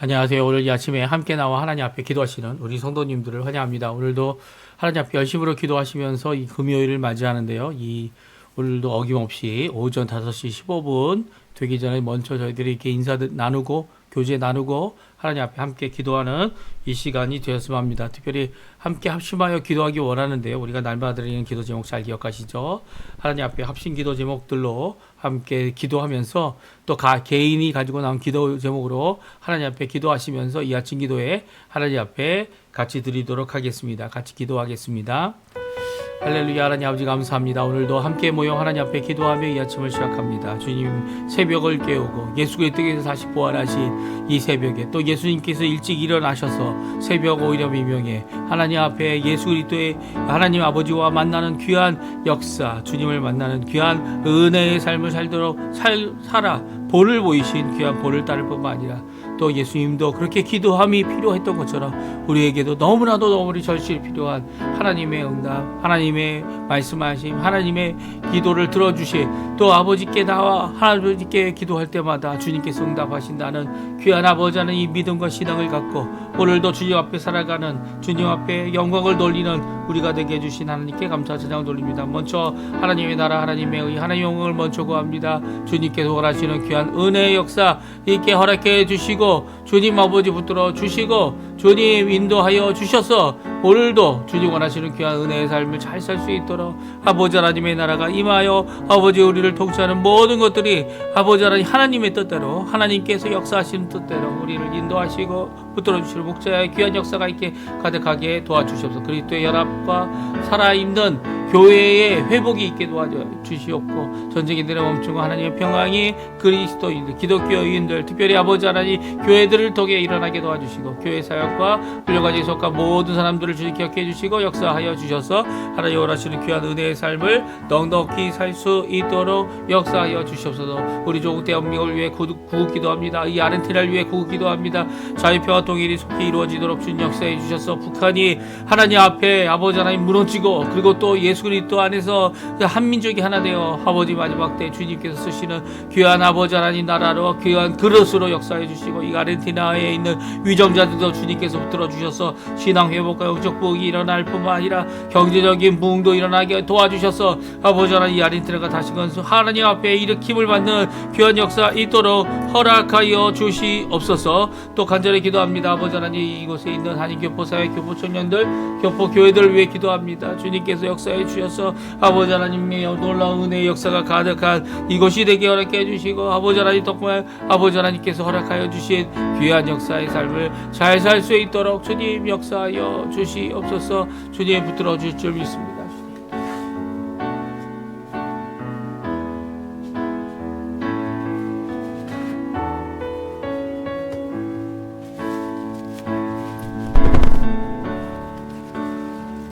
안녕하세요. 오늘 이 아침에 함께 나와 하나님 앞에 기도하시는 우리 성도님들을 환영합니다. 오늘도 하나님 앞에 열심으로 기도하시면서 이 금요일을 맞이하는데요. 오늘도 어김없이 오전 5시 15분 되기 전에 먼저 저희들이 이렇게 인사 나누고 교제 나누고 하나님 앞에 함께 기도하는 이 시간이 되었으면 합니다. 특별히 함께 합심하여 기도하기 원하는데요. 우리가 날마다 드리는 기도 제목 잘 기억하시죠? 하나님 앞에 합심 기도 제목들로 함께 기도하면서 또 개인이 가지고 나온 기도 제목으로 하나님 앞에 기도하시면서 이 아침 기도에 하나님 앞에 같이 드리도록 하겠습니다. 같이 기도하겠습니다. 할렐루야. 하나님 아버지 감사합니다. 오늘도 함께 모여 하나님 앞에 기도하며 이 아침을 시작합니다. 주님 새벽을 깨우고 예수 그리스도께서 다시 부활하신 이 새벽에 또 예수님께서 일찍 일어나셔서 새벽 오일염 이명에 하나님 앞에 예수 그리스도의 하나님 아버지와 만나는 귀한 역사, 주님을 만나는 귀한 은혜의 삶을 살도록 살아 본을 보이신 귀한 본을 따를 뿐만 아니라 또 예수님도 그렇게 기도함이 필요했던 것처럼 우리에게도 너무나도 절실히 필요한 하나님의 응답, 하나님의 말씀하심, 하나님의 기도를 들어주신 또 아버지께 나와 하나님께 기도할 때마다 주님께서 응답하신다는 귀한 아버지 하는 이 믿음과 신앙을 갖고 오늘도 주님 앞에 살아가는 주님 앞에 영광을 돌리는 우리가 되게 해주신 하나님께 감사 찬양 돌립니다. 먼저 하나님의 나라 하나님의 의 하나님의 영광을 먼저 구합니다. 주님께서 원하시는 귀한 은혜의 역사 있게 허락해 주시고 주님 아버지 붙들어 주시고 주님 인도하여 주셔서 오늘도 주님 원하시는 귀한 은혜의 삶을 잘 살 수 있도록 아버지 하나님의 나라가 임하여 아버지 우리를 통치하는 모든 것들이 아버지 하나님의 뜻대로 하나님께서 역사하시는 뜻대로 우리를 인도하시고 붙들어 주시는 목자의 귀한 역사가 있게 가득하게 도와주시옵소서. 그리스도의 연합과 살아있는 교회의 회복이 있게 도와주시옵고 전쟁인들의 멈추고 하나님의 평강이 그리스도인들 기독교인들 특별히 아버지 하나님 교회들을 통해 일어나게 도와주시고 교회 사역과 훈련까지 속한 모든 사람들을 주님 기억해 주시고 역사하여 주셔서 하나님 원하시는 귀한 은혜의 삶을 넉넉히 살 수 있도록 역사하여 주시옵소서. 우리 조국 대한민국을 위해 구국 기도합니다. 이 아르헨티나를 위해 구국 기도합니다. 자유평화 통일이 속히 이루어지도록 주님 역사해 주셔서 북한이 하나님 앞에 아버지 하나님 무너지고 그리고 또 예수 그리스도 안에서 한민족이 하나 되어 아버지 마지막 때 주님께서 쓰시는 귀한 아버지 하나님 나라로 귀한 그릇으로 역사해 주시고 이 아르헨티나에 있는 위정자들도 주님께서 붙들어 주셔서 신앙 회복과 영적 부흥이 일어날 뿐만 아니라 경제적인 부흥도 일어나게 도와주셔서 아버지 하나님 이 아르헨티나가 다시금 하나님 앞에 일으킴을 받는 귀한 역사 있도록 허락하여 주시옵소서. 또 간절히 기도합니다. 아버지 하나님 이곳에 있는 한인 교포사회 교포 청년들 교포 교회들을 위해 기도합니다. 주님께서 역사해 주셔서 아버지 하나님의 놀라운 은혜의 역사가 가득한 이곳이 되게 허락해 주시고 아버지 하나님 덕분에 아버지 하나님께서 허락하여 주신 귀한 역사의 삶을 잘 살 수 있도록 주님 역사하여 주시옵소서. 주님 붙들어 주실 줄 믿습니다.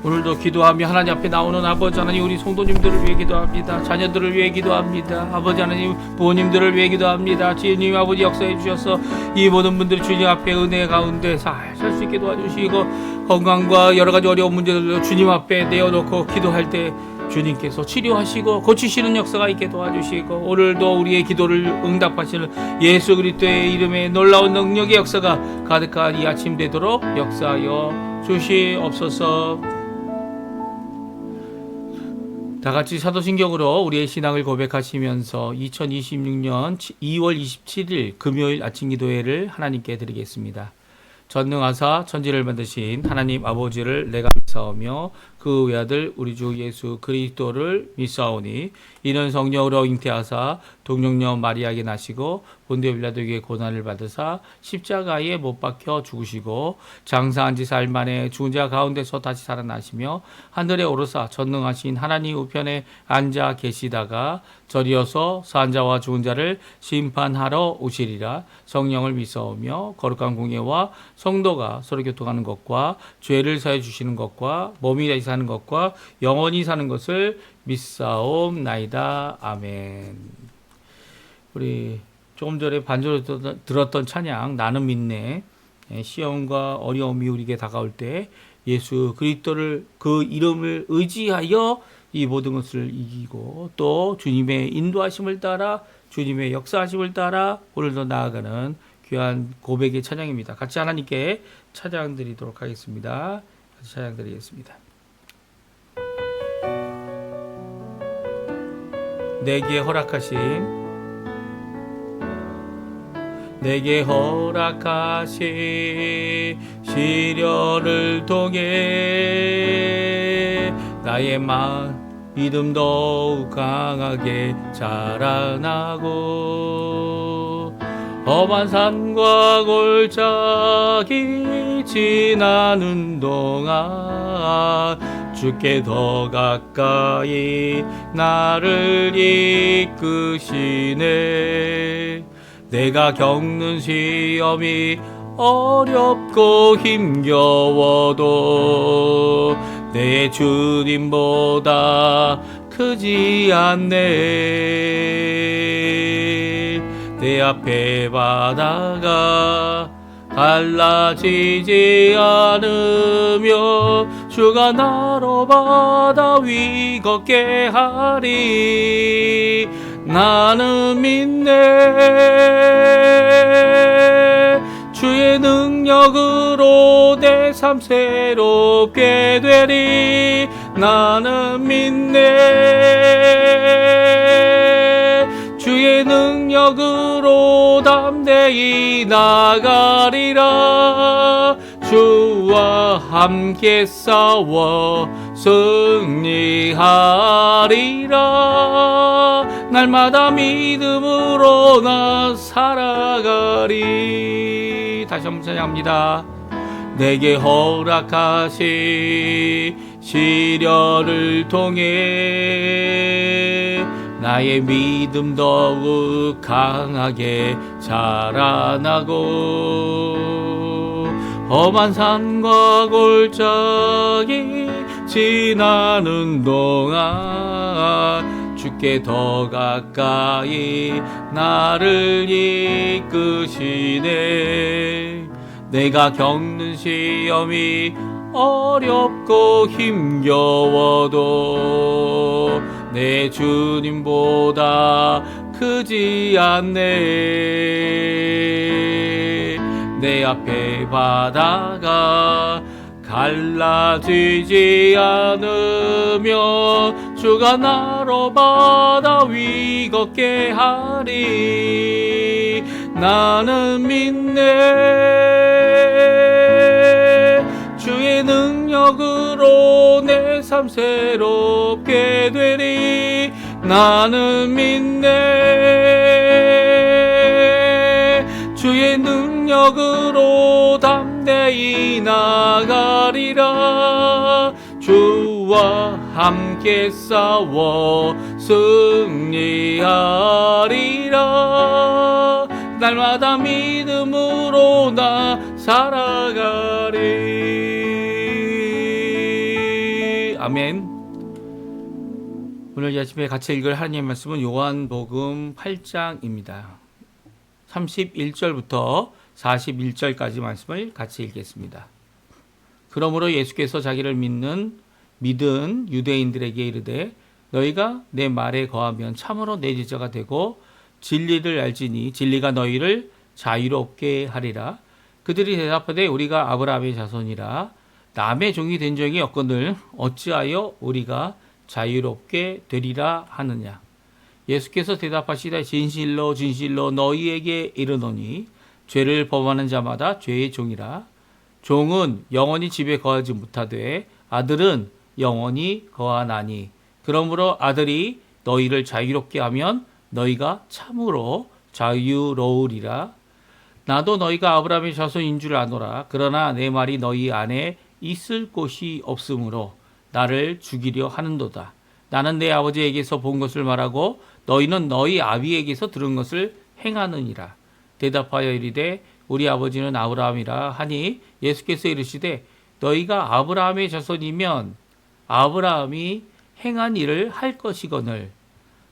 오늘도 기도하며 하나님 앞에 나오는 아버지 하나님 우리 성도님들을 위해 기도합니다. 자녀들을 위해 기도합니다. 아버지 하나님 부모님들을 위해 기도합니다. 주님 아버지 역사해 주셔서 이 모든 분들이 주님 앞에 은혜 가운데 잘 살 수 있게 도와주시고 건강과 여러 가지 어려운 문제들도 주님 앞에 내어놓고 기도할 때 주님께서 치료하시고 고치시는 역사가 있게 도와주시고 오늘도 우리의 기도를 응답하시는 예수 그리스도의 이름에 놀라운 능력의 역사가 가득한 이 아침 되도록 역사하여 주시옵소서. 다 같이 사도신경으로 우리의 신앙을 고백하시면서 2026년 2월 27일 금요일 아침 기도회를 하나님께 드리겠습니다. 전능하사 천지를 만드신 하나님 아버지를 내가 믿사오며 그 외아들 우리 주 예수 그리스도를 믿사오니 이는 성령으로 잉태하사 동정녀 마리아에게 나시고 본디오 빌라도에게 고난을 받으사 십자가에 못 박혀 죽으시고 장사한 지 사흘 만에 죽은 자 가운데서 다시 살아나시며 하늘에 오르사 전능하신 하나님 우편에 앉아 계시다가 저리어서 산 자와 죽은 자를 심판하러 오시리라. 성령을 믿사오며 거룩한 공예와 성도가 서로 교통하는 것과 죄를 사해 주시는 것과 몸이 다시 사는 것과 영원히 사는 것을 믿사옵나이다. 아멘. 우리 조금 전에 반주로 들었던 찬양 나는 믿네. 시험과 어려움이 우리에게 다가올 때 예수 그리스도를 그 이름을 의지하여 이 모든 것을 이기고 또 주님의 인도하심을 따라 주님의 역사하심을 따라 오늘도 나아가는 귀한 고백의 찬양입니다. 같이 하나님께 찬양 드리도록 하겠습니다. 같이 찬양 드리겠습니다. 내게 허락하신 시련을 통해 나의 믿음 더욱 강하게 자라나고 험한 산과 골짜기 지나는 동안 주께 더 가까이 나를 이끄시네. 내가 겪는 시험이 어렵고 힘겨워도 내 주님보다 크지 않네. 내 앞에 바다가 갈라지지 않으며 주가 나로 바다 위 걷게 하리. 나는 믿네. 주의 능력으로 내 삶 새롭게 되리. 나는 믿네. 주의 능력으로 담대히 나가리라. 주와 함께 싸워 승리하리라. 날마다 믿음으로 나 살아가리. 다시 한번 찬양합니다. 내게 허락하신 시련을 통해 나의 믿음 더욱 강하게 자라나고 험한 산과 골짜기 지나는 동안 주께 더 가까이 나를 이끄시네. 내가 겪는 시험이 어렵고 힘겨워도 내 주님보다 크지 않네. 내 앞에 바다가 갈라지지 않으며 주가 나로 바다 위 걷게 하리. 나는 믿네. 주의 능력으로 내 삶 새롭게 되리. 나는 믿네. 주의 능력으로 담대히 나가리라. 주와 함께 싸워 승리하리라. 날마다 믿음으로 나 살아가리. 아멘. 오늘 이 아침에 같이 읽을 하나님의 말씀은 요한복음 8장입니다. 31절부터 41절까지 말씀을 같이 읽겠습니다. 그러므로 예수께서 자기를 믿은 유대인들에게 이르되 너희가 내 말에 거하면 참으로 내 제자가 되고 진리를 알지니 진리가 너희를 자유롭게 하리라. 그들이 대답하되 우리가 아브라함의 자손이라 남의 종이 된 적이 없거늘 어찌하여 우리가 자유롭게 되리라 하느냐. 예수께서 대답하시되 진실로 진실로 너희에게 이르노니 죄를 범하는 자마다 죄의 종이라. 종은 영원히 집에 거하지 못하되 아들은 영원히 거하나니. 그러므로 아들이 너희를 자유롭게 하면 너희가 참으로 자유로우리라. 나도 너희가 아브라함의 자손인 줄 아노라. 그러나 내 말이 너희 안에 있을 곳이 없으므로 나를 죽이려 하는도다. 나는 내 아버지에게서 본 것을 말하고 너희는 너희 아비에게서 들은 것을 행하느니라. 대답하여 이르되 우리 아버지는 아브라함이라 하니 예수께서 이르시되 너희가 아브라함의 자손이면 아브라함이 행한 일을 할 것이거늘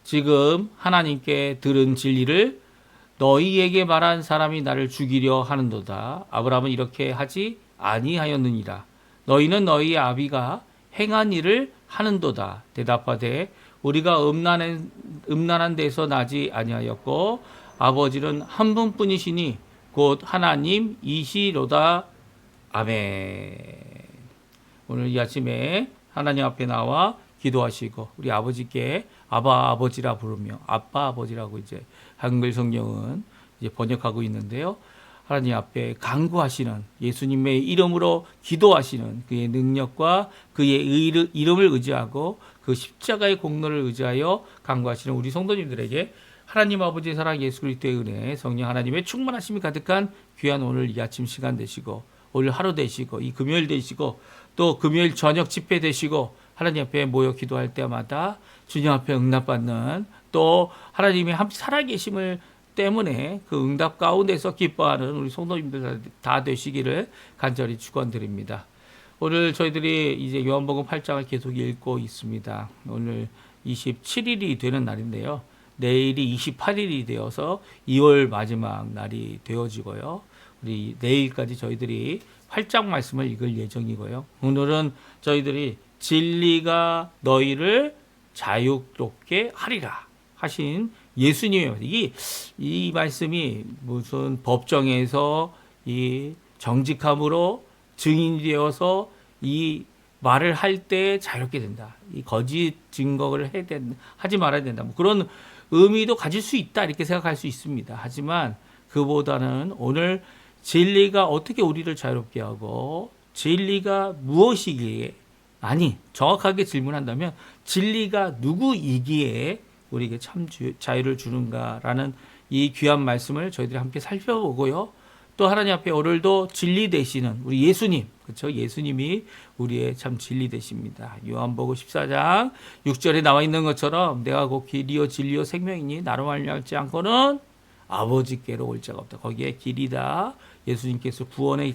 지금 하나님께 들은 진리를 너희에게 말한 사람이 나를 죽이려 하는도다. 아브라함은 이렇게 하지 아니하였느니라. 너희는 너희 아비가 행한 일을 하는도다. 대답하되 우리가 음란한 데서 나지 아니하였고 아버지는 한 분뿐이시니 곧 하나님이시로다. 아멘. 오늘 이 아침에 하나님 앞에 나와 기도하시고 우리 아버지께 아바 아버지라 부르며 아빠 아버지라고 이제 한글 성경은 이제 번역하고 있는데요. 하나님 앞에 간구하시는 예수님의 이름으로 기도하시는 그의 능력과 그의 이름을 의지하고 그 십자가의 공로를 의지하여 간구하시는 우리 성도님들에게 하나님 아버지의 사랑 예수 그리스도의 은혜 성령 하나님의 충만하심이 가득한 귀한 오늘 이 아침 시간 되시고 오늘 하루 되시고 이 금요일 되시고 또 금요일 저녁 집회 되시고 하나님 앞에 모여 기도할 때마다 주님 앞에 응답받는 또 하나님의 살아계심을 때문에 그 응답 가운데서 기뻐하는 우리 성도님들 다 되시기를 간절히 축원드립니다. 오늘 저희들이 이제 요한복음 8장을 계속 읽고 있습니다. 오늘 27일이 되는 날인데요. 내일이 28일이 되어서 2월 마지막 날이 되어지고요. 우리 내일까지 저희들이 8장 말씀을 읽을 예정이고요. 오늘은 저희들이 진리가 너희를 자유롭게 하리라 하신 예수님의 이 말씀이 무슨 법정에서 이 정직함으로 증인이 되어서 이 말을 할 때 자유롭게 된다. 이 거짓 증거를 하지 말아야 된다. 뭐 그런 의미도 가질 수 있다 이렇게 생각할 수 있습니다. 하지만 그보다는 오늘 진리가 어떻게 우리를 자유롭게 하고 진리가 무엇이기에 아니 정확하게 질문한다면 진리가 누구이기에 우리에게 참 자유를 주는가라는 이 귀한 말씀을 저희들이 함께 살펴보고요. 또 하나님 앞에 오늘도 진리 되시는 우리 예수님, 그렇죠? 예수님이 우리의 참 진리 되십니다. 요한복음 14장 6절에 나와 있는 것처럼 내가 곧 길이요 진리요 생명이니 나로 말미암지 않고는 아버지께로 올 자가 없다. 거기에 길이다. 예수님께서 구원에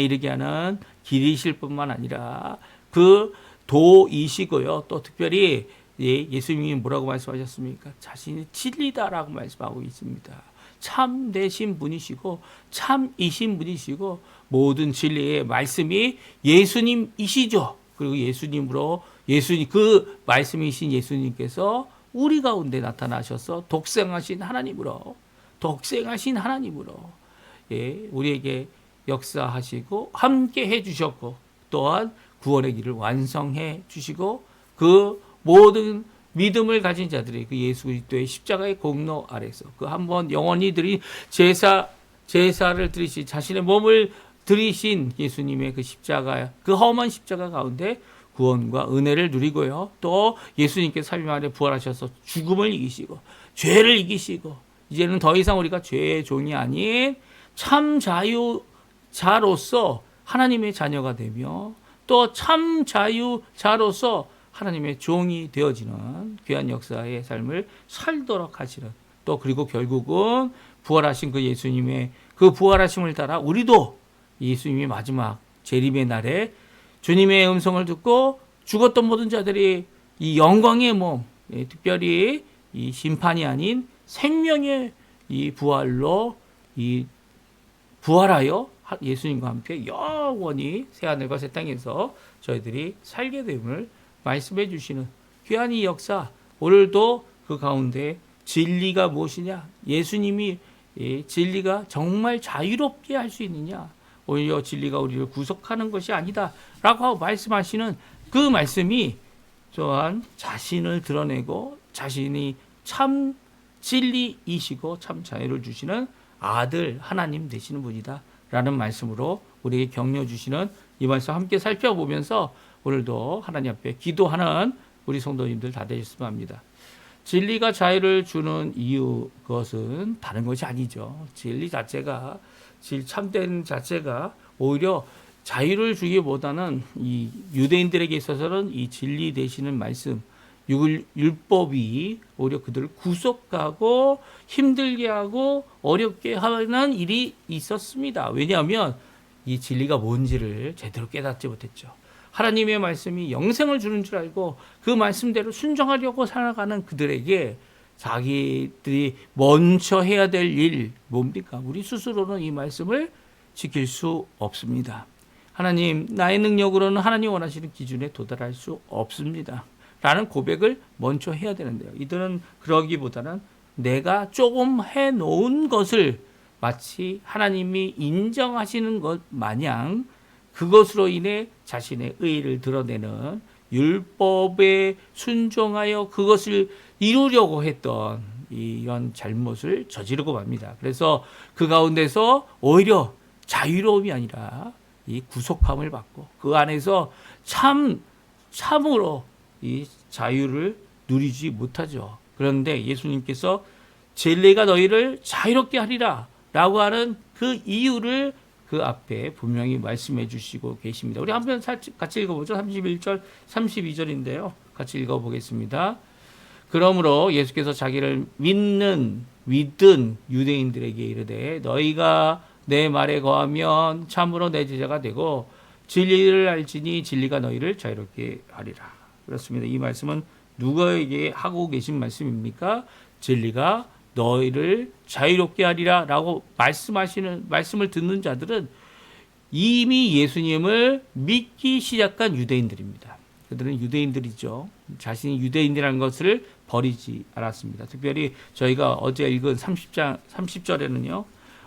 이르게 하는 길이실 뿐만 아니라 그 도이시고요. 또 특별히 예수님이 뭐라고 말씀하셨습니까? 자신이 진리다라고 말씀하고 있습니다. 참 되신 분이시고 참이신 분이시고 모든 진리의 말씀이 예수님이시죠. 그리고 예수님으로 그 말씀이신 예수님께서 우리 가운데 나타나셔서 독생하신 하나님으로 우리에게 역사하시고 함께 해주셨고 또한 구원의 길을 완성해 주시고 그 모든 믿음을 가진 자들이 그 예수 그리스도의 십자가의 공로 아래서 그 한 번 영원히 드린 제사를 드리신 자신의 몸을 드리신 예수님의 그 십자가 그 험한 십자가 가운데 구원과 은혜를 누리고요. 또 예수님께서 3일 만에 부활하셔서 죽음을 이기시고 죄를 이기시고 이제는 더 이상 우리가 죄의 종이 아닌 참 자유자로서 하나님의 자녀가 되며 또 참 자유자로서 하나님의 종이 되어지는 귀한 역사의 삶을 살도록 하시는 또 그리고 결국은 부활하신 그 예수님의 그 부활하심을 따라 우리도 예수님의 마지막 재림의 날에 주님의 음성을 듣고 죽었던 모든 자들이 이 영광의 몸, 특별히 이 심판이 아닌 생명의 이 부활로 부활하여 예수님과 함께 영원히 새하늘과 새 땅에서 저희들이 살게 됨을 말씀해 주시는 귀한 이 역사 오늘도 그 가운데 진리가 무엇이냐 예수님이 진리가 정말 자유롭게 할 수 있느냐 오히려 진리가 우리를 구속하는 것이 아니다 라고 말씀하시는 그 말씀이 또한 자신을 드러내고 자신이 참 진리이시고 참 자유를 주시는 아들 하나님 되시는 분이다 라는 말씀으로 우리에게 격려 주시는 이 말씀 함께 살펴보면서 오늘도 하나님 앞에 기도하는 우리 성도님들 다 되셨으면 합니다. 진리가 자유를 주는 이유 그것은 다른 것이 아니죠. 진리 자체가 참된 자체가 오히려 자유를 주기보다는 이 유대인들에게 있어서는 이 진리 되시는 말씀 율법이 오히려 그들을 구속하고 힘들게 하고 어렵게 하는 일이 있었습니다. 왜냐하면 이 진리가 뭔지를 제대로 깨닫지 못했죠. 하나님의 말씀이 영생을 주는 줄 알고 그 말씀대로 순종하려고 살아가는 그들에게 자기들이 먼저 해야 될 일 뭡니까? 우리 스스로는 이 말씀을 지킬 수 없습니다. 하나님, 나의 능력으로는 하나님 원하시는 기준에 도달할 수 없습니다. 라는 고백을 먼저 해야 되는데요. 이들은 그러기보다는 내가 조금 해놓은 것을 마치 하나님이 인정하시는 것 마냥 그것으로 인해 자신의 의의를 드러내는 율법에 순종하여 그것을 이루려고 했던 이런 잘못을 저지르고 맙니다. 그래서 그 가운데서 오히려 자유로움이 아니라 이 구속함을 받고 그 안에서 참으로 이 자유를 누리지 못하죠. 그런데 예수님께서 진리가 너희를 자유롭게 하리라 라고 하는 그 이유를 그 앞에 분명히 말씀해 주시고 계십니다. 우리 한번 같이 읽어보죠. 31절, 32절인데요. 같이 읽어보겠습니다. 그러므로 예수께서 자기를 믿은 유대인들에게 이르되 너희가 내 말에 거하면 참으로 내 제자가 되고 진리를 알지니 진리가 너희를 자유롭게 하리라. 그렇습니다. 이 말씀은 누구에게 하고 계신 말씀입니까? 진리가 너희를 자유롭게 하리라 라고 말씀을 듣는 자들은 이미 예수님을 믿기 시작한 유대인들입니다. 그들은 유대인들이죠. 자신이 유대인이라는 것을 버리지 않았습니다. 특별히 저희가 어제 읽은 30절에는요.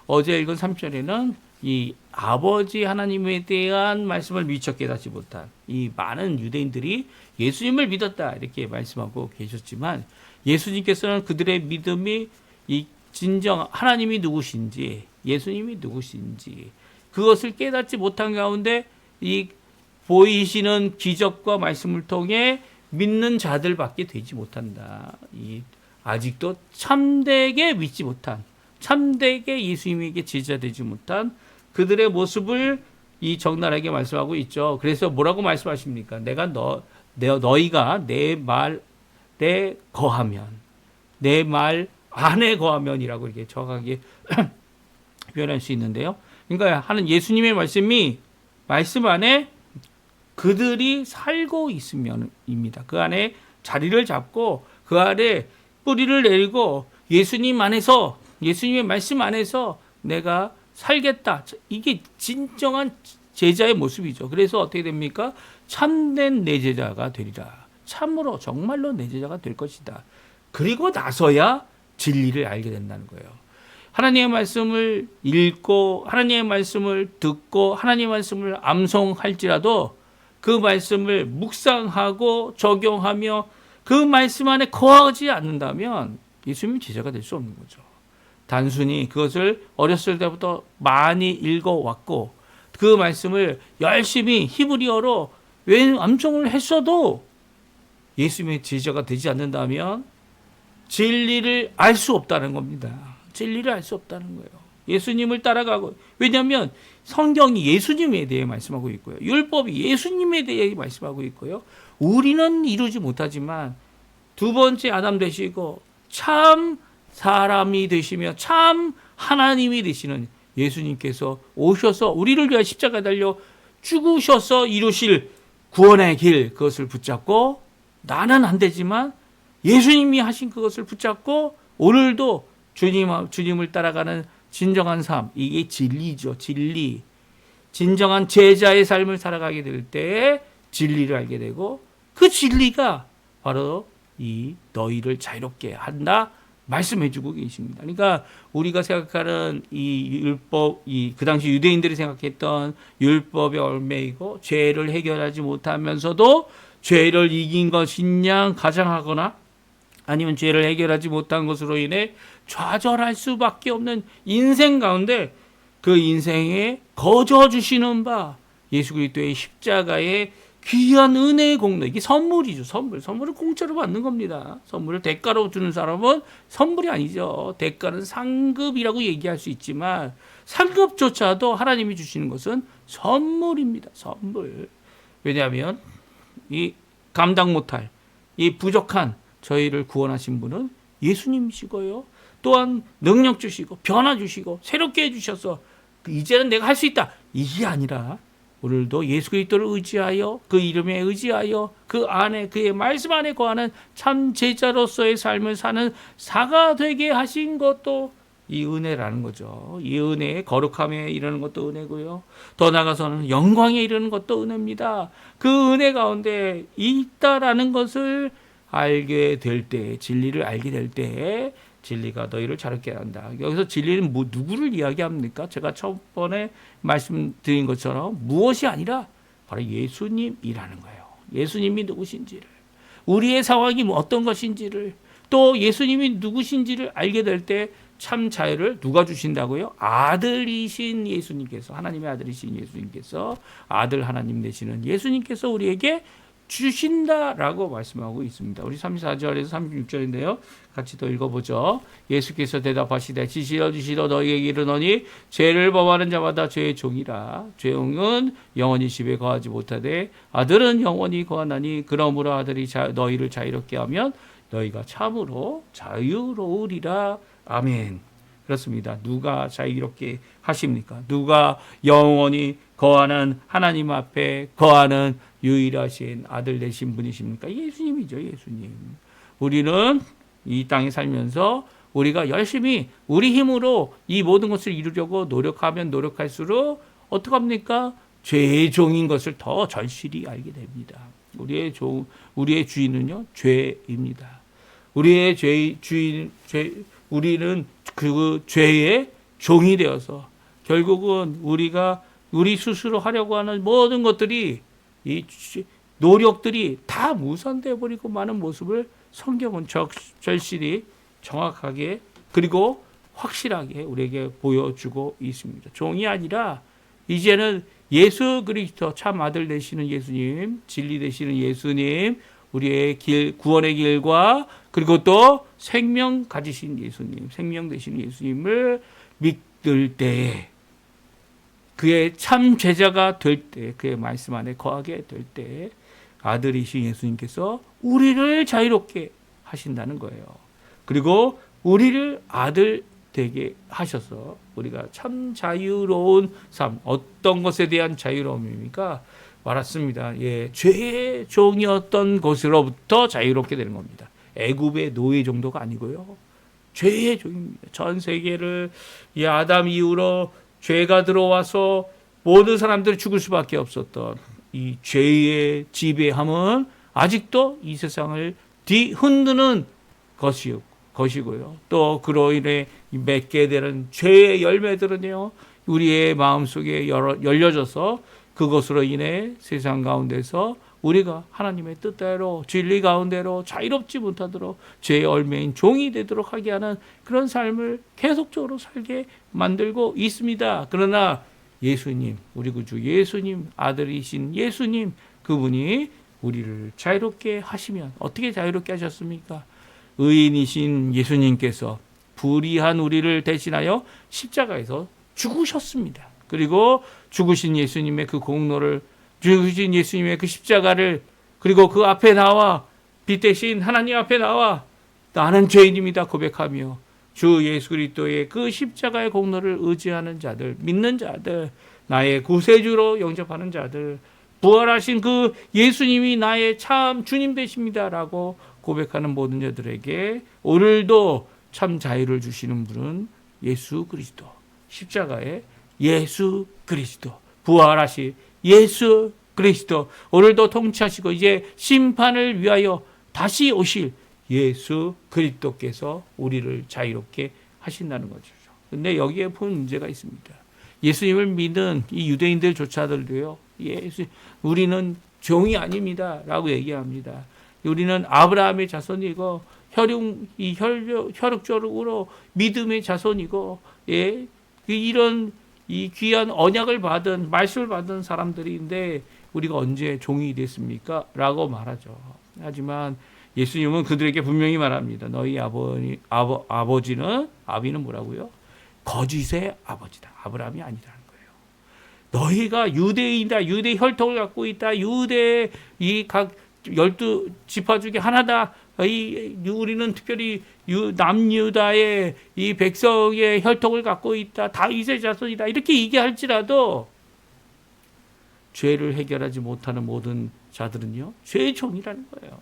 어제 읽은 30절에는 이 아버지 하나님에 대한 말씀을 미처 깨닫지 못한 이 많은 유대인들이 예수님을 믿었다 이렇게 말씀하고 계셨지만 예수님께서는 그들의 믿음이 이 진정 하나님이 누구신지 예수님이 누구신지 그것을 깨닫지 못한 가운데 이 보이시는 기적과 말씀을 통해 믿는 자들밖에 되지 못한다. 이 아직도 참되게 믿지 못한 참되게 예수님에게 제자되지 못한 그들의 모습을 이 적나라하게 말씀하고 있죠. 그래서 뭐라고 말씀하십니까? 너희가 내 말에 거하면 내 말 안에 거하면이라고 이렇게 정확하게 표현할 수 있는데요. 그러니까 하는 예수님의 말씀 안에 그들이 살고 있으면입니다. 그 안에 자리를 잡고 그 안에 뿌리를 내리고 예수님의 말씀 안에서 내가 살겠다. 이게 진정한 제자의 모습이죠. 그래서 어떻게 됩니까? 참된 내 제자가 되리라. 참으로 정말로 내 제자가 될 것이다. 그리고 나서야 진리를 알게 된다는 거예요. 하나님의 말씀을 읽고 하나님의 말씀을 듣고 하나님의 말씀을 암송할지라도 그 말씀을 묵상하고 적용하며 그 말씀 안에 거하지 않는다면 예수님은 제자가 될 수 없는 거죠. 단순히 그것을 어렸을 때부터 많이 읽어왔고 그 말씀을 열심히 히브리어로 암송을 했어도 예수님의 제자가 되지 않는다면 진리를 알 수 없다는 겁니다. 진리를 알 수 없다는 거예요. 예수님을 따라가고 왜냐하면 성경이 예수님에 대해 말씀하고 있고요. 율법이 예수님에 대해 말씀하고 있고요. 우리는 이루지 못하지만 두 번째 아담 되시고 참 사람이 되시며 참 하나님이 되시는 예수님께서 오셔서 우리를 위하여 십자가에 달려 죽으셔서 이루실 구원의 길 그것을 붙잡고 나는 안 되지만 예수님이 하신 그것을 붙잡고 오늘도 주님을 따라가는 진정한 삶 이게 진리죠. 진리. 진정한 제자의 삶을 살아가게 될 때에 진리를 알게 되고 그 진리가 바로 이 너희를 자유롭게 한다 말씀해주고 계십니다. 그러니까 우리가 생각하는 이 율법, 그 당시 유대인들이 생각했던 율법의 얽매이고 죄를 해결하지 못하면서도 죄를 이긴 것인 양 가장하거나 아니면 죄를 해결하지 못한 것으로 인해 좌절할 수밖에 없는 인생 가운데 그 인생에 거저 주시는 바 예수 그리스도의 십자가의 귀한 은혜의 공로 이게 선물이죠. 선물을 공짜로 받는 겁니다. 선물을 대가로 주는 사람은 선물이 아니죠. 대가는 상급이라고 얘기할 수 있지만 상급조차도 하나님이 주시는 것은 선물입니다. 선물. 왜냐하면 이 감당 못할 이 부족한 저희를 구원하신 분은 예수님이시고요. 또한 능력 주시고 변화 주시고 새롭게 해주셔서 이제는 내가 할 수 있다. 이게 아니라 오늘도 예수 그리스도를 의지하여 그 이름에 의지하여 그 안에 그의 말씀 안에 거하는 참 제자로서의 삶을 사는 사가 되게 하신 것도 이 은혜라는 거죠. 이 은혜에 거룩함에 이르는 것도 은혜고요. 더 나아가서는 영광에 이르는 것도 은혜입니다. 그 은혜 가운데 있다라는 것을 알게 될 때, 진리를 알게 될 때 진리가 너희를 자유롭게 한다. 여기서 진리는 누구를 이야기합니까? 제가 첫번에 말씀드린 것처럼 무엇이 아니라 바로 예수님이라는 거예요. 예수님이 누구신지를, 우리의 상황이 어떤 것인지를, 또 예수님이 누구신지를 알게 될 때 참 자유를 누가 주신다고요? 아들이신 예수님께서, 하나님의 아들이신 예수님께서, 아들 하나님 되시는 예수님께서 우리에게 주신다라고 말씀하고 있습니다. 우리 34절에서 36절인데요. 같이 더 읽어보죠. 예수께서 대답하시되 지시러 너희에게 이르노니 죄를 범하는 자마다 죄의 종이라. 죄종은 영원히 집에 거하지 못하되 아들은 영원히 거하나니 그러므로 아들이 너희를 자유롭게 하면 너희가 참으로 자유로우리라. 아멘. 그렇습니다. 누가 자유롭게 하십니까? 누가 영원히 거하는 하나님 앞에 거하는 유일하신 아들 되신 분이십니까? 예수님이죠. 예수님. 우리는 이 땅에 살면서 우리가 열심히 우리 힘으로 이 모든 것을 이루려고 노력하면 노력할수록 어떻게 합니까? 죄의 종인 것을 더 절실히 알게 됩니다. 우리의 주인은요, 죄입니다. 우리의 우리는 그 죄의 종이 되어서 결국은 우리 스스로 하려고 하는 모든 것들이, 이 노력들이 다 무산되어 버리고 마는 모습을 성경은 절실히 정확하게 그리고 확실하게 우리에게 보여주고 있습니다. 종이 아니라 이제는 예수 그리스도 참 아들 되시는 예수님, 진리 되시는 예수님, 우리의 길, 구원의 길과 그리고 또 생명 가지신 예수님, 생명 되시는 예수님을 믿을 때에, 그의 참 제자가 될 때, 그의 말씀 안에 거하게 될 때 아들이신 예수님께서 우리를 자유롭게 하신다는 거예요. 그리고 우리를 아들 되게 하셔서 우리가 참 자유로운 삶, 어떤 것에 대한 자유로움입니까? 말았습니다. 예, 죄의 종이었던 것으로부터 자유롭게 되는 겁니다. 애굽의 노예 정도가 아니고요. 죄의 종입니다. 전 세계를 이 아담 이후로 죄가 들어와서 모든 사람들이 죽을 수밖에 없었던 이 죄의 지배함은 아직도 이 세상을 뒤흔드는 것이고요. 또 그로 인해 맺게 되는 죄의 열매들은요, 우리의 마음속에 열려져서 그것으로 인해 세상 가운데서 우리가 하나님의 뜻대로 진리 가운데로 자유롭지 못하도록 죄의 열매인 종이 되도록 하게 하는 그런 삶을 계속적으로 살게 만들고 있습니다. 그러나 예수님, 우리 구주 예수님, 아들이신 예수님, 그분이 우리를 자유롭게 하시면 어떻게 자유롭게 하셨습니까? 의인이신 예수님께서 불의한 우리를 대신하여 십자가에서 죽으셨습니다. 그리고 죽으신 예수님의 그 공로를, 죽으신 예수님의 그 십자가를, 그리고 그 앞에 나와, 빛 대신 하나님 앞에 나와 나는 죄인입니다 고백하며 주 예수 그리스도의 그 십자가의 공로를 의지하는 자들, 믿는 자들, 나의 구세주로 영접하는 자들, 부활하신 그 예수님이 나의 참 주님 되십니다라고 고백하는 모든 자들에게 오늘도 참 자유를 주시는 분은 예수 그리스도, 십자가의 예수 그리스도, 부활하신 예수 그리스도, 오늘도 통치하시고 이제 심판을 위하여 다시 오실 예수 그리스도께서 우리를 자유롭게 하신다는 거죠. 근데 여기에 본 문제가 있습니다. 예수님을 믿는 이 유대인들조차들도요, 우리는 종이 아닙니다 라고 얘기합니다. 우리는 아브라함의 자손이고 혈육적으로 믿음의 자손이고, 예, 이런 이 귀한 언약을 받은, 말씀을 받은 사람들인데 우리가 언제 종이 됐습니까? 라고 말하죠. 하지만 예수님은 그들에게 분명히 말합니다. 너희 아비는 뭐라고요? 거짓의 아버지다. 아브라함이 아니라는 거예요. 너희가 유대인이다. 유대 혈통을 갖고 있다. 유대 이 각 12지파 중에 하나다. 우리는 특별히 남유다의 이 백성의 혈통을 갖고 있다. 다윗의 자손이다. 이렇게 얘기할지라도 죄를 해결하지 못하는 모든 자들은요, 죄의 종이라는 거예요.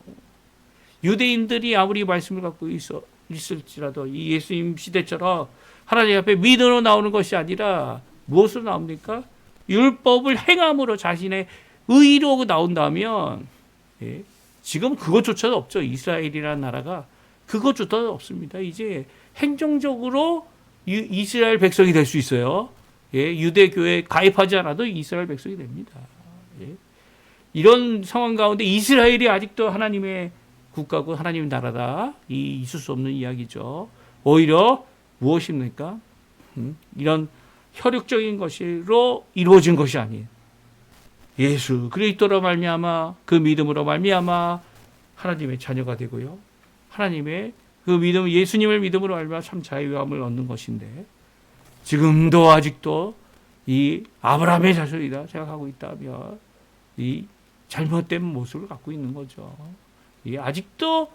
유대인들이 아무리 말씀을 갖고 있을지라도 이 예수님 시대처럼 하나님 앞에 믿음으로 나오는 것이 아니라 무엇으로 나옵니까? 율법을 행함으로 자신의 의로 나온다면, 예, 지금 그것조차도 없죠. 이스라엘이라는 나라가 그것조차 없습니다. 이제 행정적으로 이스라엘 백성이 될 수 있어요. 예, 유대교에 가입하지 않아도 이스라엘 백성이 됩니다. 예. 이런 상황 가운데 이스라엘이 아직도 하나님의 국가고 하나님의 나라다. 있을 수 없는 이야기죠. 오히려 무엇입니까? 이런 혈육적인 것으로 이루어진 것이 아니에요. 예수 그리스도로 말미암아 그 믿음으로 말미암아 하나님의 자녀가 되고요. 하나님의 그 믿음, 예수님을 믿음으로 말미암아 참 자유함을 얻는 것인데 지금도 아직도 이 아브라함의 자손이다 생각하고 있다면 이 잘못된 모습을 갖고 있는 거죠. 이 아직도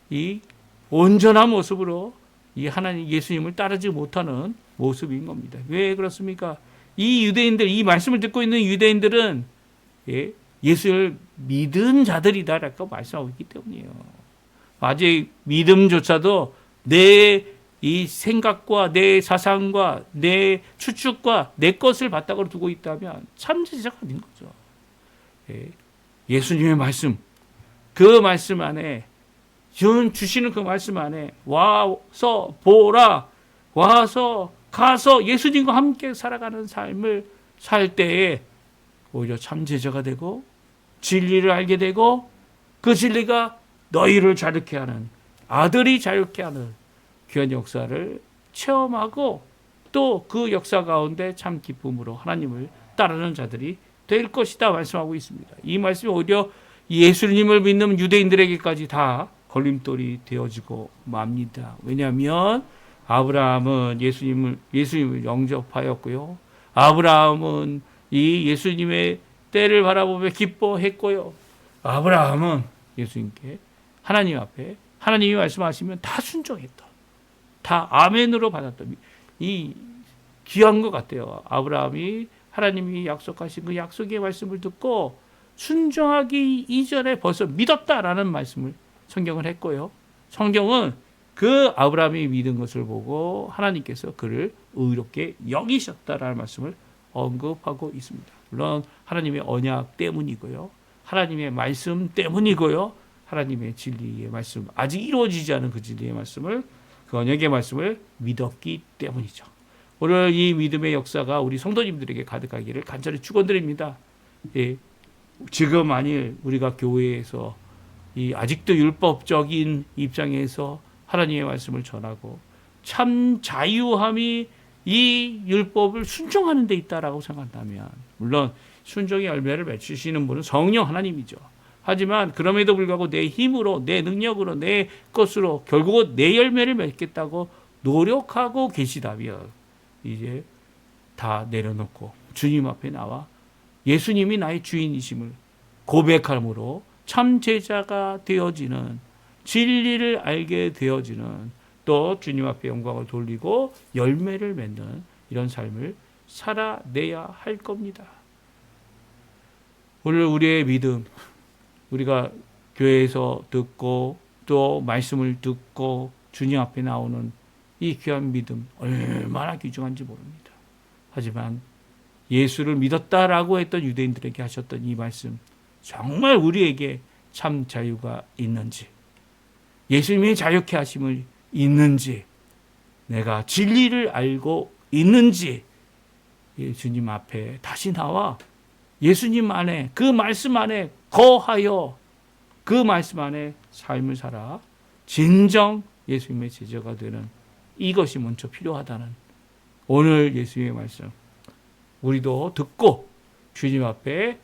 이 온전한 모습으로 이 하나님 예수님을 따르지 못하는 모습인 겁니다. 왜 그렇습니까? 이 유대인들, 이 말씀을 듣고 있는 유대인들은 예수를 믿은 자들이다라고 말씀하고 있기 때문이에요. 아직 믿음조차도 내 이 생각과 내 사상과 내 추측과 내 것을 바닥으로 두고 있다면 참제자가 아닌 거죠. 예수님의 말씀, 그 말씀 안에 주시는 그 말씀 안에 와서 보라, 와서 가서 예수님과 함께 살아가는 삶을 살 때에 오히려 참제자가 되고 진리를 알게 되고 그 진리가 너희를 자유케 하는 아들이 자유케 하는 귀한 역사를 체험하고 또 그 역사 가운데 참 기쁨으로 하나님을 따르는 자들이 될 것이다 말씀하고 있습니다. 이 말씀이 오히려 예수님을 믿는 유대인들에게까지 다 걸림돌이 되어지고 맙니다. 왜냐하면 아브라함은 예수님을 영접하였고요. 아브라함은 이 예수님의 때를 바라보며 기뻐했고요. 아브라함은 예수님께 하나님 앞에 하나님이 말씀하시면 다 순종했다. 다 아멘으로 받았다. 이 귀한 것 같아요. 아브라함이 하나님이 약속하신 그 약속의 말씀을 듣고 순종하기 이전에 벌써 믿었다라는 말씀을 성경을 했고요. 성경은 그 아브라함이 믿은 것을 보고 하나님께서 그를 의롭게 여기셨다라는 말씀을 언급하고 있습니다. 물론 하나님의 언약 때문이고요. 하나님의 말씀 때문이고요. 하나님의 진리의 말씀, 아직 이루어지지 않은 그 진리의 말씀을, 그 언약의 말씀을 믿었기 때문이죠. 오늘 이 믿음의 역사가 우리 성도님들에게 가득하기를 간절히 축원드립니다. 예, 지금 만일 우리가 교회에서 이 아직도 율법적인 입장에서 하나님의 말씀을 전하고 참 자유함이 이 율법을 순종하는 데 있다라고 생각한다면, 물론 순종의 열매를 맺으시는 분은 성령 하나님이죠. 하지만 그럼에도 불구하고 내 힘으로, 내 능력으로, 내 것으로 결국은 내 열매를 맺겠다고 노력하고 계시다면 이제 다 내려놓고 주님 앞에 나와 예수님이 나의 주인이심을 고백함으로 참 제자가 되어지는, 진리를 알게 되어지는, 또 주님 앞에 영광을 돌리고 열매를 맺는 이런 삶을 살아내야 할 겁니다. 오늘 우리의 믿음, 우리가 교회에서 듣고 또 말씀을 듣고 주님 앞에 나오는 이 귀한 믿음 얼마나 귀중한지 모릅니다. 하지만 예수를 믿었다라고 했던 유대인들에게 하셨던 이 말씀, 정말 우리에게 참 자유가 있는지, 예수님의 자유케 하심을 있는지, 내가 진리를 알고 있는지 예수님 앞에 다시 나와 예수님 안에, 그 말씀 안에 거하여 그 말씀 안에 삶을 살아 진정 예수님의 제자가 되는 이것이 먼저 필요하다는 오늘 예수님의 말씀, 우리도 듣고 주님 앞에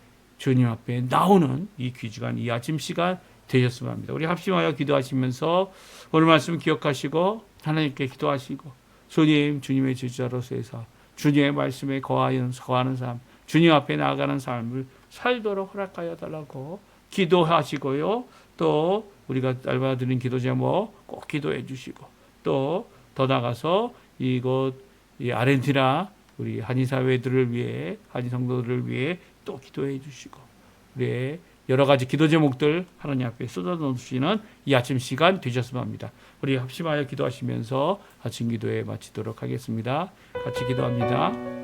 나오는 이 귀중한 이 아침 시간 되셨으면 합니다. 우리 합심하여 기도하시면서 오늘 말씀 기억하시고 하나님께 기도하시고, 주님의 제자로서의 삶, 주님의 말씀에 거하는 삶, 주님 앞에 나아가는 삶을 살도록 허락하여 달라고 기도하시고요. 또 우리가 날마다 드리는 기도 제목 꼭 기도해 주시고, 또 더 나가서 이곳 이 아르헨티나 우리 한인 사회들을 위해, 한인 성도들을 위해 또 기도해 주시고, 우리의 여러 가지 기도 제목들 하나님 앞에 쏟아놓으시는 이 아침 시간 되셨으면 합니다. 우리 합심하여 기도하시면서 아침 기도에 마치도록 하겠습니다. 같이 기도합니다.